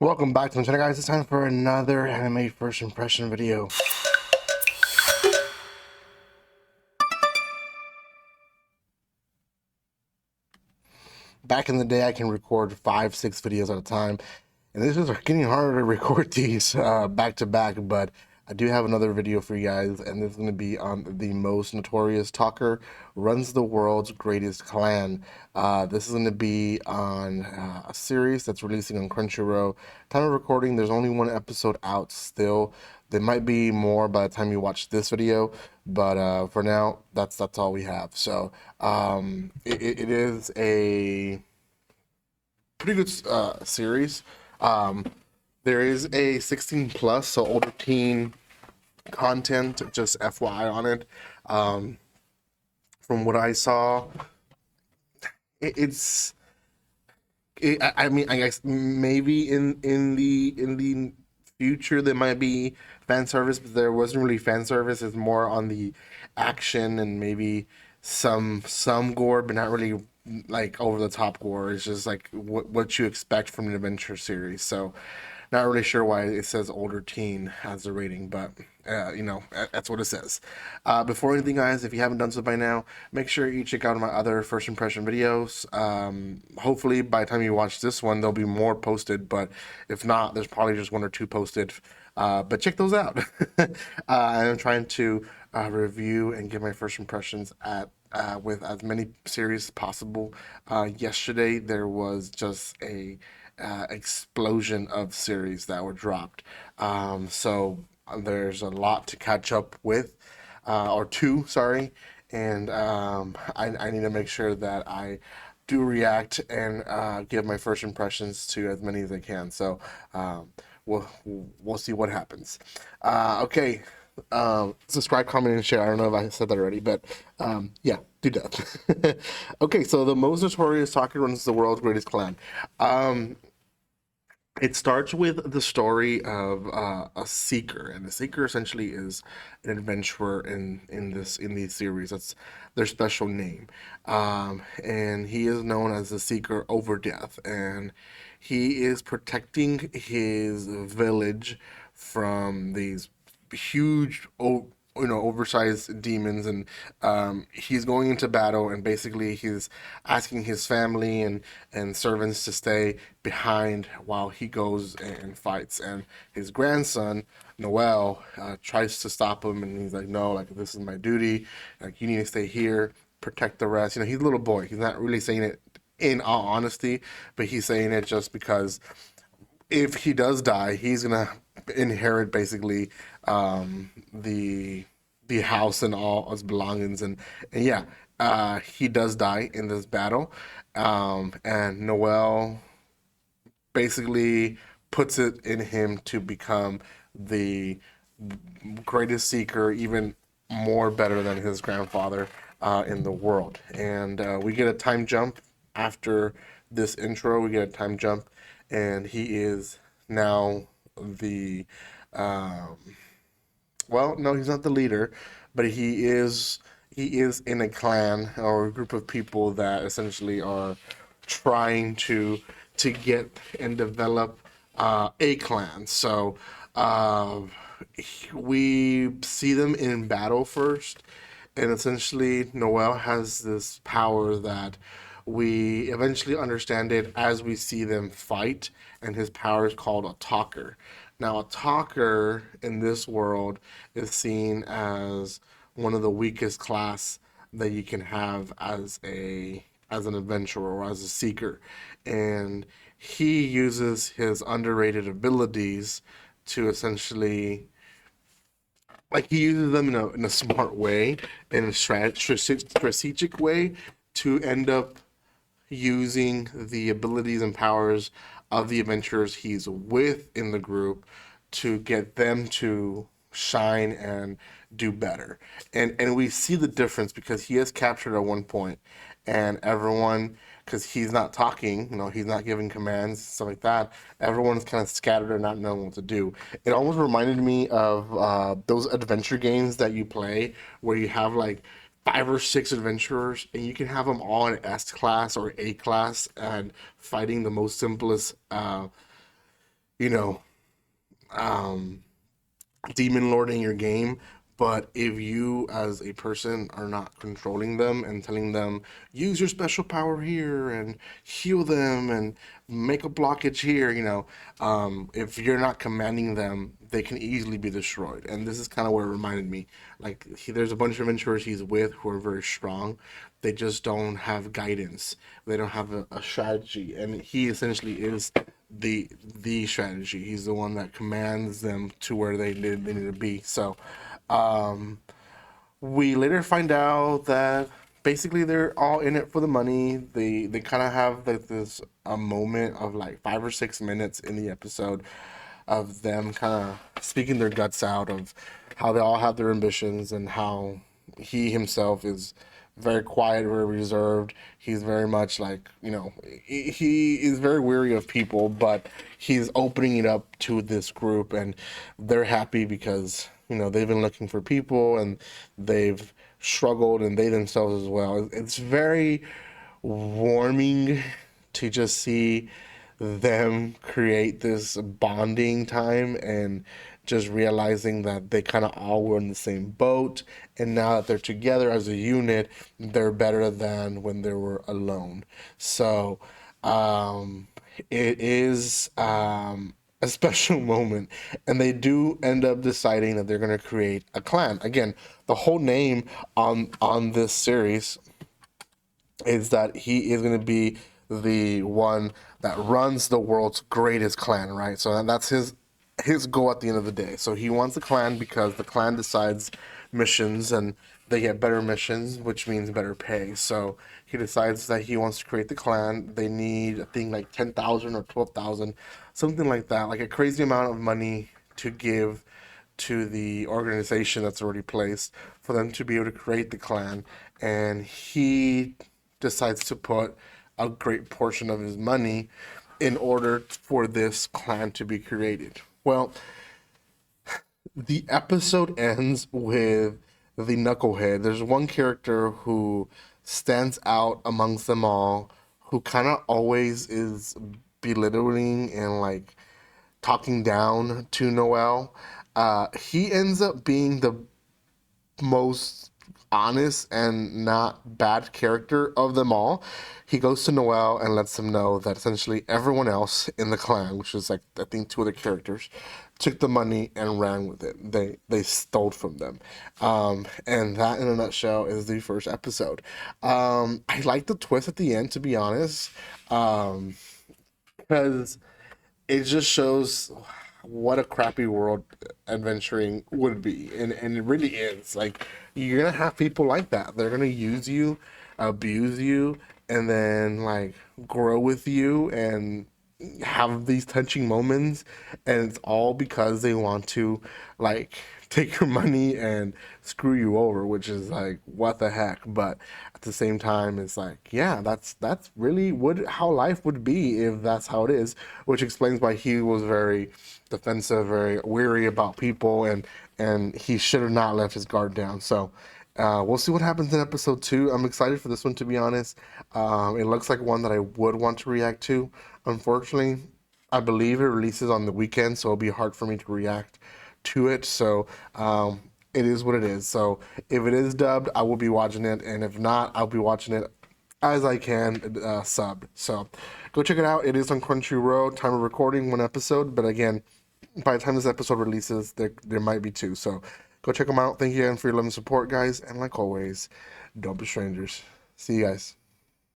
Welcome back to my channel, guys. It's time for another anime first impression video. Back in the day, I can record 5-6 videos at a time, and this is getting harder to record these back to back, but I do have another video for you guys, and this is going to be on the most notorious talker runs the world's greatest clan. This is going to be on a series that's releasing on Crunchyroll. Time of recording, there's only one episode out still. There might be more by the time you watch this video, but for now, that's all we have. So it is a pretty good series. Um, there is a 16 plus, so older teen content, just FYI on it. From what I saw, it's I mean, I guess maybe in the future there might be fan service, but there wasn't really fan service. It's more on the action and maybe some gore, but not really like over the top gore. It's just like what you expect from an adventure series. So not really sure why it says older teen as the rating, but that's what it says. Before anything, guys, if you haven't done so by now, make sure you check out my other first impression videos. Hopefully, by the time you watch this one, there'll be more posted, but if not, there's probably just one or two posted. But check those out. I'm trying to review and give my first impressions at with as many series as possible. Yesterday, there was just a explosion of series that were dropped. So there's a lot to catch up with, or two, sorry. And I need to make sure that I do react and give my first impressions to as many as I can. So we'll see what happens. Okay. Subscribe, comment, and share. I don't know if I said that already, but yeah, do that. Okay, so the most notorious talker runs the world's greatest clan. It starts with the story of a seeker, and the seeker essentially is an adventurer in these series. That's their special name, and he is known as the Seeker over Death, and he is protecting his village from these huge oversized demons, and he's going into battle, and basically he's asking his family and servants to stay behind while he goes and fights. And his grandson Noel tries to stop him, and he's like, no, like, this is my duty, like, you need to stay here, protect the rest. He's a little boy, he's not really saying it in all honesty, but he's saying it just because if he does die, he's gonna inherit basically the house and all its belongings, and yeah, he does die in this battle, and Noel basically puts it in him to become the greatest seeker, even more better than his grandfather in the world. And we get a time jump after this intro. We get a time jump, and he is now the well, no, he's not the leader, but he is in a clan or a group of people that essentially are trying to get and develop a clan. So we see them in battle first, and essentially Noel has this power that we eventually understand it as we see them fight, and his power is called a talker. Now, a talker in this world is seen as one of the weakest class that you can have as an adventurer or as a seeker, and he uses his underrated abilities to essentially, like, he uses them in a smart way, in a strategic way, to end up using the abilities and powers of the adventurers he's with in the group to get them to shine and do better. And we see the difference because he is captured at one point, and everyone, because he's not talking, he's not giving commands, stuff like that. Everyone's kind of scattered and not knowing what to do. It almost reminded me of those adventure games that you play where you have like 5 or 6 adventurers, and you can have them all in S class or A class and fighting the most simplest you know, um, demon lording your game. But if you as a person are not controlling them and telling them use your special power here and heal them and make a blockage here, if you're not commanding them, they can easily be destroyed. And this is kind of what it reminded me. Like there's a bunch of adventurers he's with who are very strong. They just don't have guidance. They don't have a strategy, and he essentially is the strategy. He's the one that commands them to where they need to be. So, um, we later find out that basically they're all in it for the money. They kind of have like this a moment of like 5 or 6 minutes in the episode of them kind of speaking their guts out of how they all have their ambitions and how he himself is very quiet, very reserved. He's very much like, he is very weary of people, but he's opening it up to this group, and they're happy because, they've been looking for people and they've struggled, and they themselves as well. It's very warming to just see them create this bonding time and just realizing that they kind of all were in the same boat, and now that they're together as a unit, they're better than when they were alone. So um it is a special moment, and they do end up deciding that they're going to create a clan again. The whole name on this series is that he is going to be the one that runs the world's greatest clan, right? So that's his goal at the end of the day. So he wants a clan because the clan decides missions, and they get better missions, which means better pay. So he decides that he wants to create the clan. They need, I think, like 10,000 or 12,000, something like that, like a crazy amount of money to give to the organization that's already placed for them to be able to create the clan. And he decides to put a great portion of his money in order for this clan to be created. Well, the episode ends with the knucklehead. There's one character who stands out amongst them all, who kind of always is belittling and like talking down to Noel. He ends up being the most honest and not bad character of them all. He goes to Noel and lets him know that essentially everyone else in the clan, which is like I think two other characters, took the money and ran with it. They stole from them. And that in a nutshell is the first episode. I like the twist at the end, to be honest. Because it just shows what a crappy world adventuring would be, and it really is. Like, you're gonna have people like that. They're gonna use you, abuse you, and then like grow with you and have these touching moments, and it's all because they want to like take your money and screw you over, which is like what the heck. But at the same time, it's like, yeah, that's really would how life would be if that's how it is, which explains why he was very defensive, very weary about people, and he should have not left his guard down. So we'll see what happens in episode two. I'm excited for this one, to be honest. It looks like one that I would want to react to. Unfortunately, I believe it releases on the weekend, so it'll be hard for me to react to it. So it is what it is. So if it is dubbed, I will be watching it, and if not, I'll be watching it as I can subbed. So go check it out. It is on Crunchyroll. Time of recording, one episode, but again, by the time this episode releases, there might be two. So go check them out. Thank you again for your love and support, guys. And like always, don't be strangers. See you guys.